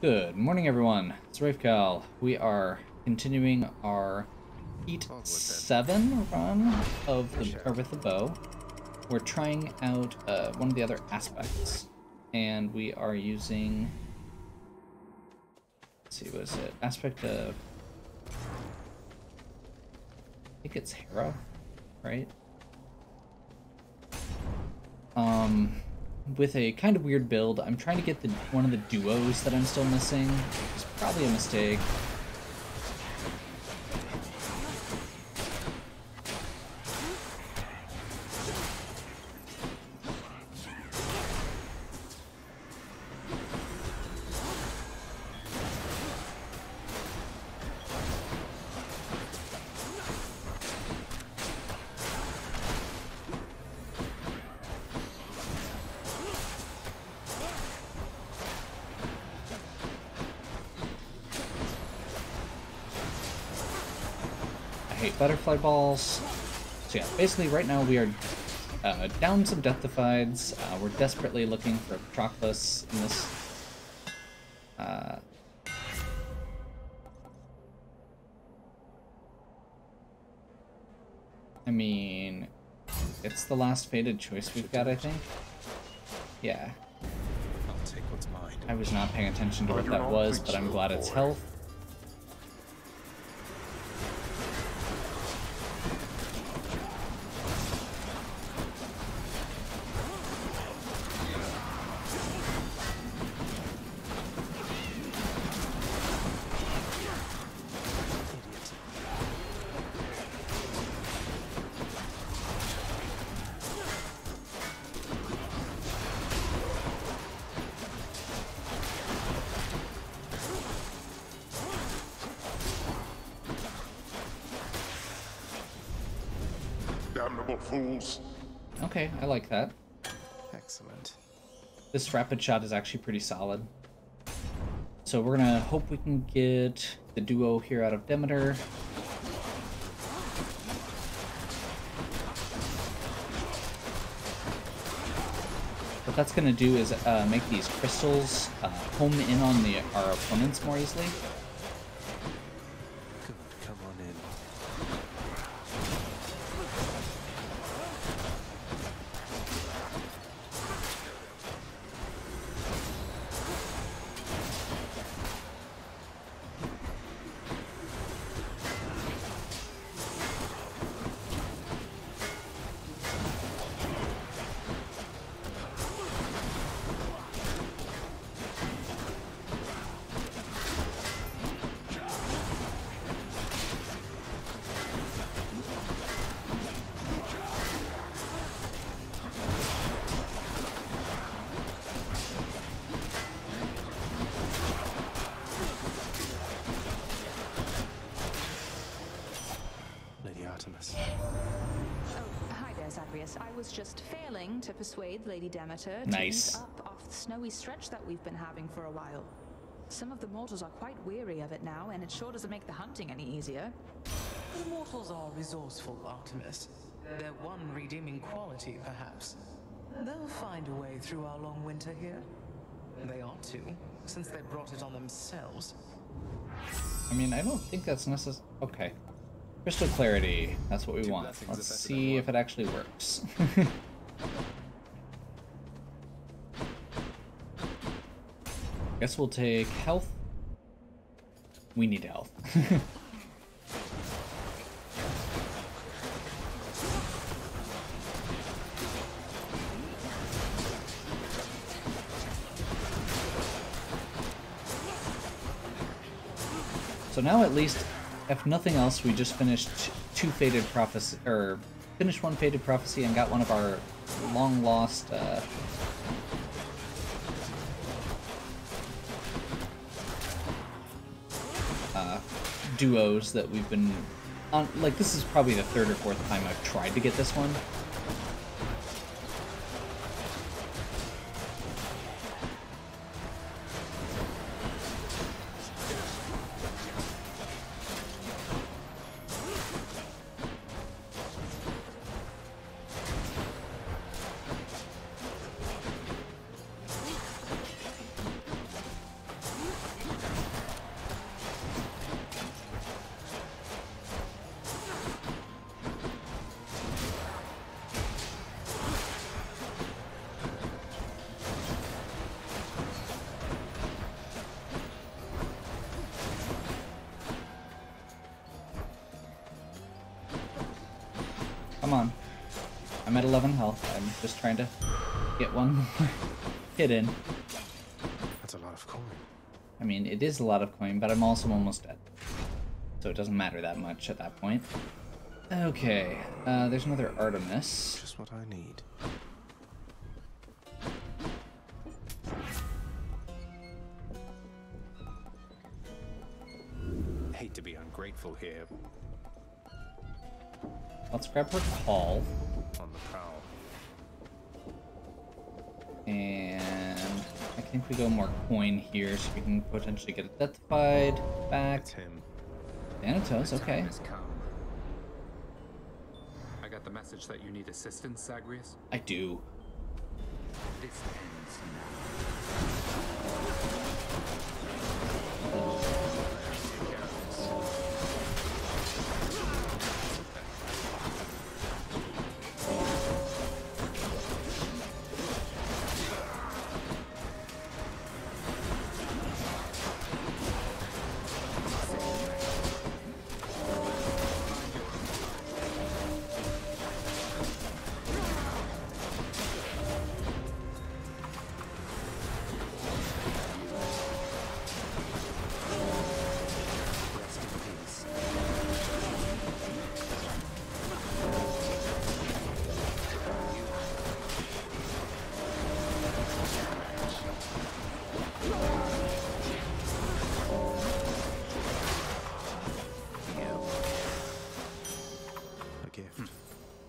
Good morning, everyone. It's Rafecal. We are continuing our Heat 7 run of with the bow. We're trying out one of the other aspects, and we are using. Let's see, what is it? Aspect of. I think it's Hera, right? With a kind of weird build. I'm trying to get one of the duos that I'm still missing. It's probably a mistake. Hate butterfly balls. So yeah, basically right now we are down some Deathifieds. We're desperately looking for Patroclus in this. I mean, it's the last fated choice we've got, I think. Yeah. I'll take what's mine. I was not paying attention to what that was, but I'm glad it's health. Damnable fools. Okay, I like that. Excellent. This rapid shot is actually pretty solid. So we're gonna hope we can get the duo here out of Demeter. What that's gonna do is make these crystals home in on our opponents more easily. Good, come on in. Lady Artemis. Oh, hi there, Zagreus. I was just failing to persuade Lady Demeter to ease up off the snowy stretch that we've been having for a while. Some of the mortals are quite weary of it now, and it sure doesn't make the hunting any easier. The mortals are resourceful, Artemis. Their one redeeming quality, perhaps. They'll find a way through our long winter here. They ought to, since they brought it on themselves. I mean, I don't think that's necessary. Okay. Crystal clarity. That's what we want. Let's see if it actually works. Guess we'll take health. We need health. So now at least, if nothing else, we just finished finished one Fated Prophecy and got one of our long lost duos that we've been on. Like, this is probably the third or fourth time I've tried to get this one. I'm at 11 health. I'm just trying to get one more hit in. That's a lot of coin. I mean, it is a lot of coin, but I'm also almost dead. So it doesn't matter that much at that point. Okay, there's another Artemis. Just what I need. Hate to be ungrateful here. Let's grab her call. On the prowl. And I think we go more coin here, so we can potentially get a Deathified back. It's him. Thanatos, okay. Time has come. I got the message that you need assistance, Zagreus. I do. This ends now.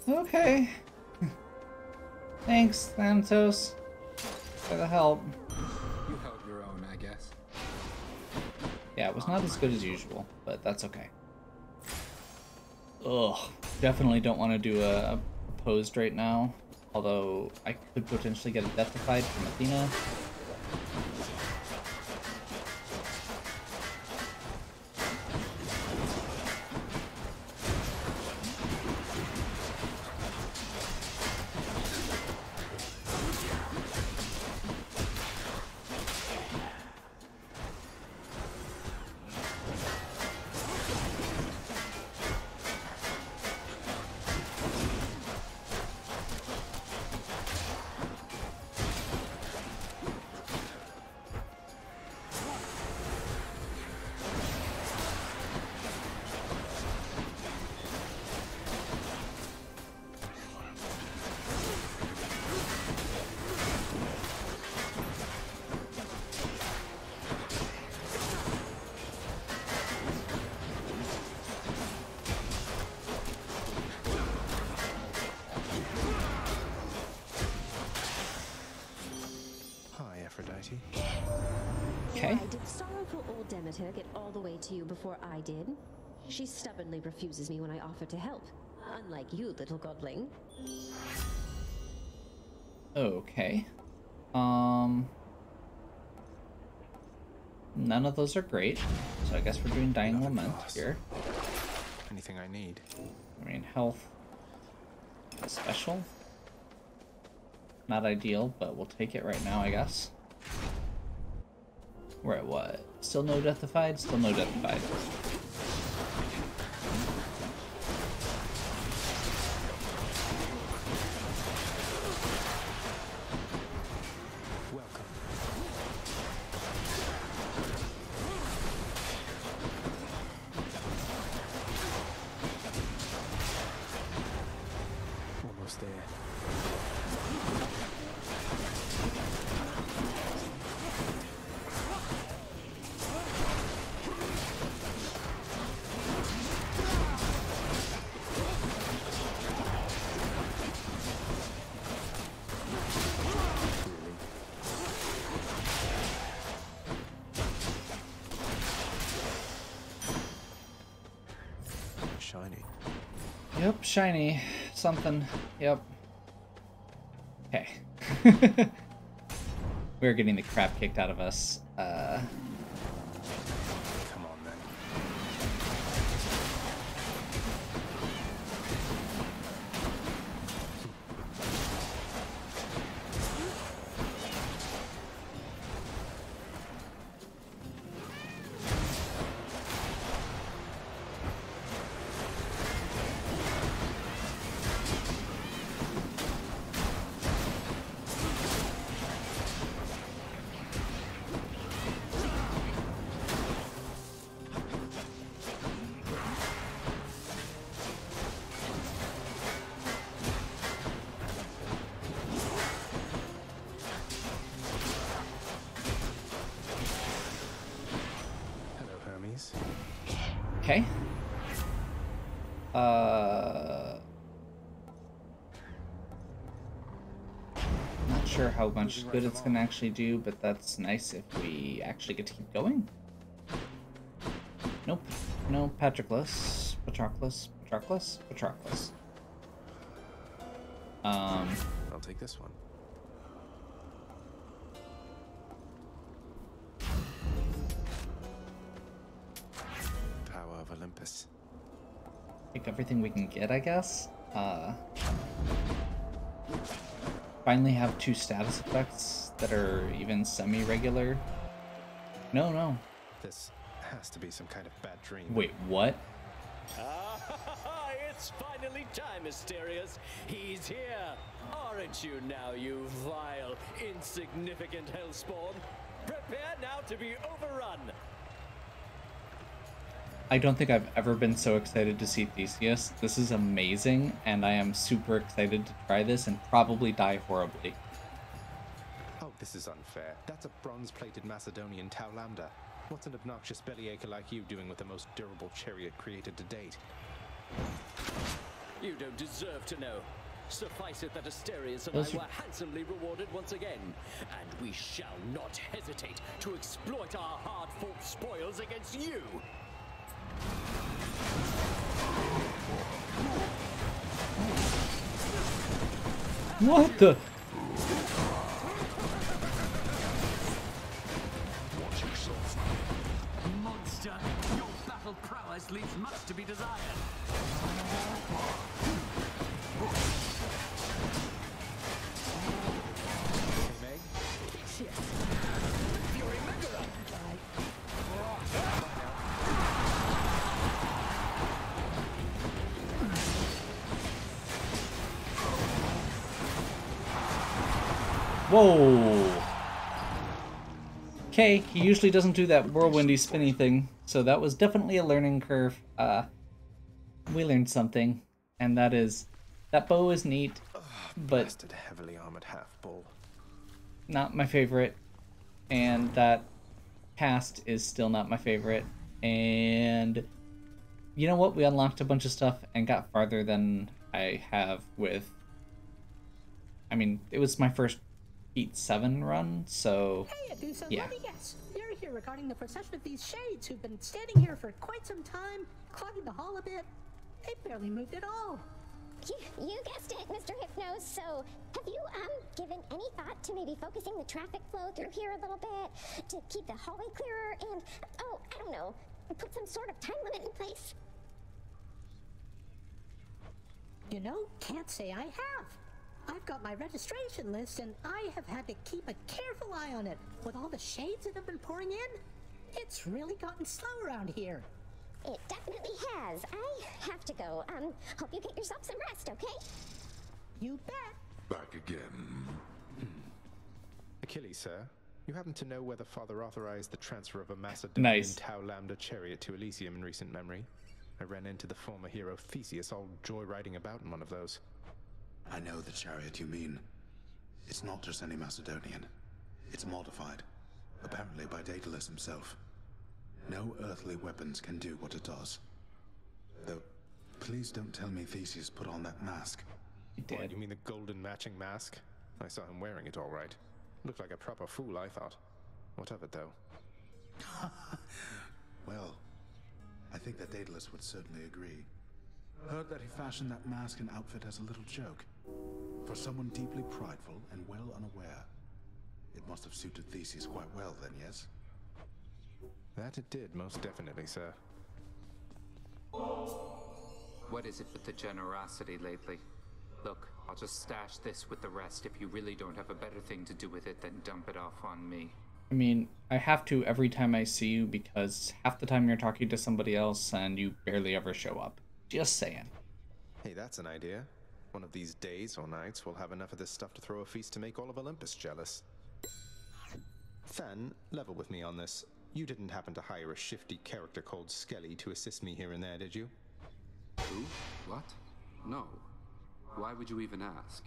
Okay. Thanks, Thanatos, for the help. You held your own, I guess. Yeah, it was not as good as usual, but that's okay. Ugh, definitely don't want to do a opposed right now. Although I could potentially get a Deathified from Athena. Okay. Why did sorrowful old Demeter get all the way to you before I did? She stubbornly refuses me when I offer to help. Unlike you, little godling. Okay. None of those are great. So I guess we're doing Dying Lament here. Anything I need. I mean, health. Special. Not ideal, but we'll take it right now, I guess. We're at what? Still no Deathified? Still no Deathified. Welcome. Almost there. Shiny. Yep, shiny. Something. Yep. Okay. We're getting the crap kicked out of us. Come on then. Okay. Not sure how much good it's gonna actually do, but that's nice if we actually get to keep going. Nope. No, Patroclus. I'll take this one. Power of Olympus. Take everything we can get, I guess. Finally have 2 status effects that are even semi-regular. No. This has to be some kind of bad dream. Wait, what? It's finally time, Asterius. He's here. Aren't you now, you vile, insignificant hellspawn? Prepare now to be overrun. I don't think I've ever been so excited to see Theseus. This is amazing, and I am super excited to try this and probably die horribly. Oh, this is unfair. That's a bronze-plated Macedonian Tau Lambda. What's an obnoxious bellyacre like you doing with the most durable chariot created to date? You don't deserve to know. Suffice it that Asterius and I were handsomely rewarded once again, and we shall not hesitate to exploit our hard-fought spoils against you. What the? Monster, your battle prowess leaves much to be desired. Hey, Meg? Fury Megara! Whoa! Okay, he usually doesn't do that whirlwindy spinny thing, so that was definitely a learning curve. We learned something, and that is, that bow is neat, but Blasted heavily armored half-bull. not my favorite, and that cast is still not my favorite, and you know what? We unlocked a bunch of stuff and got farther than I have with, I mean, it was my first Heat 7 run, so Hey, Adusa, yeah. let me guess. You're here regarding the procession of these shades who've been standing here for quite some time, clogging the hall a bit. They barely moved at all. You guessed it, Mr. Hypnos. So, have you, given any thought to maybe focusing the traffic flow through here a little bit to keep the hallway clearer and, oh, I don't know, put some sort of time limit in place? You know, can't say I have. I've got my registration list and I have had to keep a careful eye on it. With all the shades that have been pouring in, it's really gotten slow around here. It definitely has. I have to go. Hope you get yourself some rest, okay? You bet. Back again. Achilles, sir, you happen to know whether Father authorized the transfer of a Macedonian Tau Lambda chariot to Elysium in recent memory? I ran into the former hero Theseus all joyriding about in one of those. I know the chariot you mean. It's not just any Macedonian. It's modified, apparently by Daedalus himself. No earthly weapons can do what it does. Though, please don't tell me Theseus put on that mask. He did. What, you mean the golden matching mask? I saw him wearing it all right. Looked like a proper fool, I thought. What of it, though? Well, I think that Daedalus would certainly agree. Heard that he fashioned that mask and outfit as a little joke. For someone deeply prideful and well unaware. It must have suited Theseus quite well then, yes? That it did, most definitely, sir. What is it with the generosity lately? Look, I'll just stash this with the rest. If you really don't have a better thing to do with it, then dump it off on me. I mean, I have to every time I see you because half the time you're talking to somebody else and you barely ever show up. Just saying. Hey, that's an idea. One of these days or nights, we'll have enough of this stuff to throw a feast to make all of Olympus jealous. Fen, level with me on this. You didn't happen to hire a shifty character called Skelly to assist me here and there, did you? Who? What? No. Why would you even ask?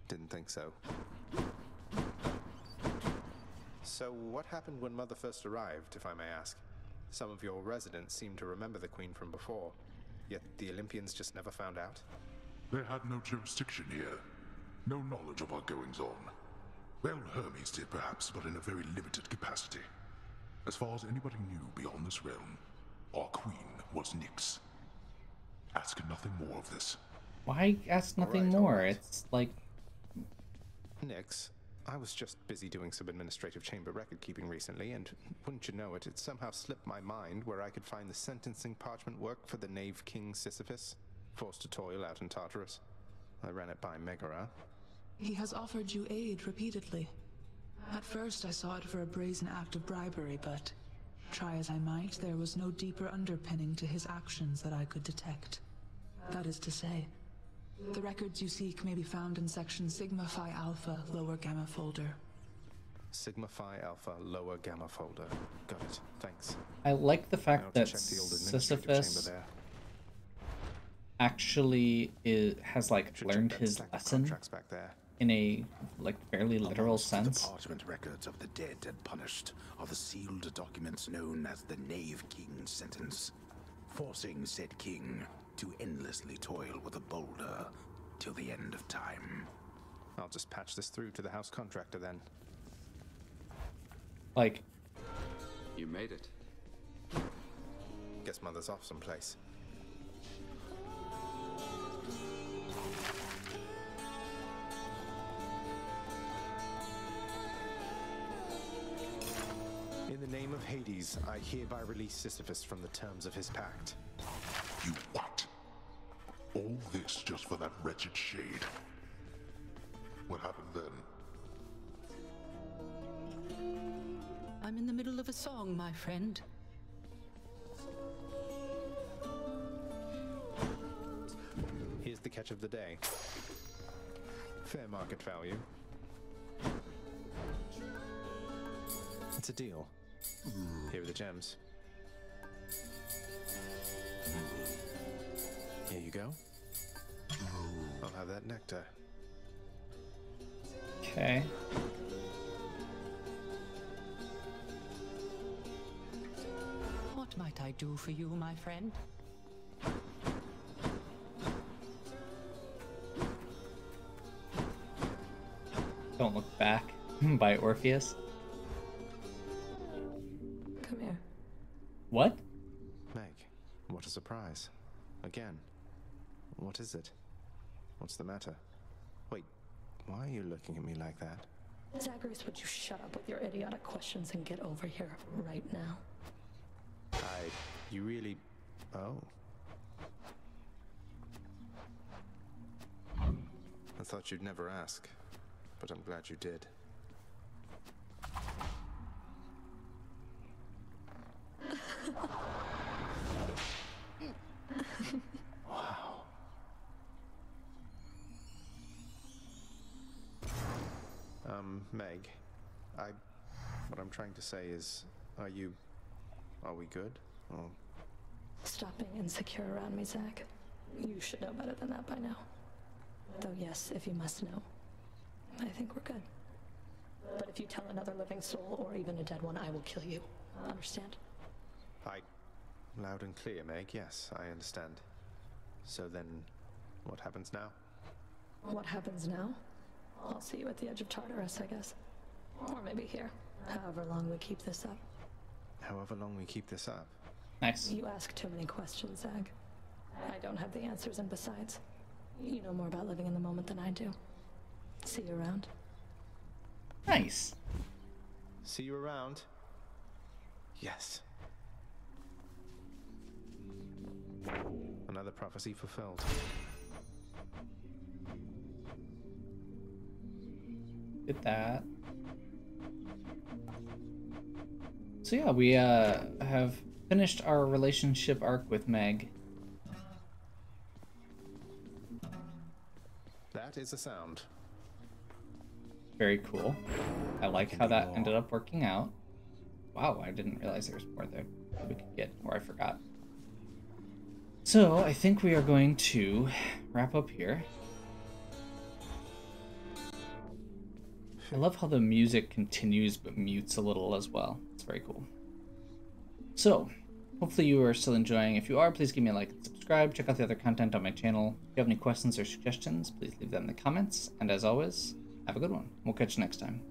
Didn't think so. So, what happened when Mother first arrived, if I may ask? Some of your residents seem to remember the Queen from before, yet the Olympians just never found out. They had no jurisdiction here, no knowledge of our goings-on. Well, Hermes did perhaps, but in a very limited capacity. As far as anybody knew beyond this realm, our queen was Nyx. Ask nothing more of this. Why ask nothing more? It's like... Nyx, I was just busy doing some administrative chamber record-keeping recently, and wouldn't you know it, it somehow slipped my mind where I could find the sentencing parchment work for the knave king Sisyphus, forced to toil out in Tartarus. I ran it by Megara. He has offered you aid repeatedly. At first I saw it for a brazen act of bribery, but try as I might, there was no deeper underpinning to his actions that I could detect. That is to say, the records you seek may be found in section Sigma Phi Alpha, lower gamma folder. Sigma Phi Alpha, lower gamma folder. Got it. Thanks. I like the fact that Sisyphus actually has like learned his lesson in a like fairly literal sense. The parchment records of the dead and punished are the sealed documents known as the Knave King's sentence, forcing said king to endlessly toil with a boulder till the end of time. I'll just patch this through to the house contractor then. Like, you made it. Guess Mother's off someplace. In the name of Hades, I hereby release Sisyphus from the terms of his pact. You what? All this just for that wretched shade? What happened then? I'm in the middle of a song, my friend. Here's the catch of the day. Fair market value. It's a deal. Here are the gems. Here you go. I'll have that nectar. okay. What might I do for you, my friend? Don't Look Back by Orpheus. Come here. What? Meg, what a surprise. Again. What is it? What's the matter? Wait, why are you looking at me like that? Zagreus, would you shut up with your idiotic questions and get over here right now? You really... Oh. I thought you'd never ask, but I'm glad you did. Wow. Meg, what I'm trying to say is, are we good? Or... Stop being insecure around me, Zach. You should know better than that by now. Though yes, if you must know, I think we're good. But if you tell another living soul, or even a dead one, I will kill you. Understand? Loud and clear, Meg, yes, I understand. So then, what happens now? What happens now? I'll see you at the edge of Tartarus, I guess. Or maybe here, however long we keep this up. However long we keep this up? Nice. You ask too many questions, Zag. I don't have the answers, and besides, you know more about living in the moment than I do. See you around. Nice. See you around? Yes. Another prophecy fulfilled. Did that. So yeah, we have finished our relationship arc with Meg. That is a sound. Very cool. I like how that ended up working out. Wow, I didn't realize there was more there that we could get, or I forgot. So I think we are going to wrap up here. I love how the music continues but mutes a little as well. It's very cool. So, hopefully you are still enjoying. If you are, please give me a like and subscribe. Check out the other content on my channel. If you have any questions or suggestions, please leave them in the comments. And as always, have a good one. We'll catch you next time.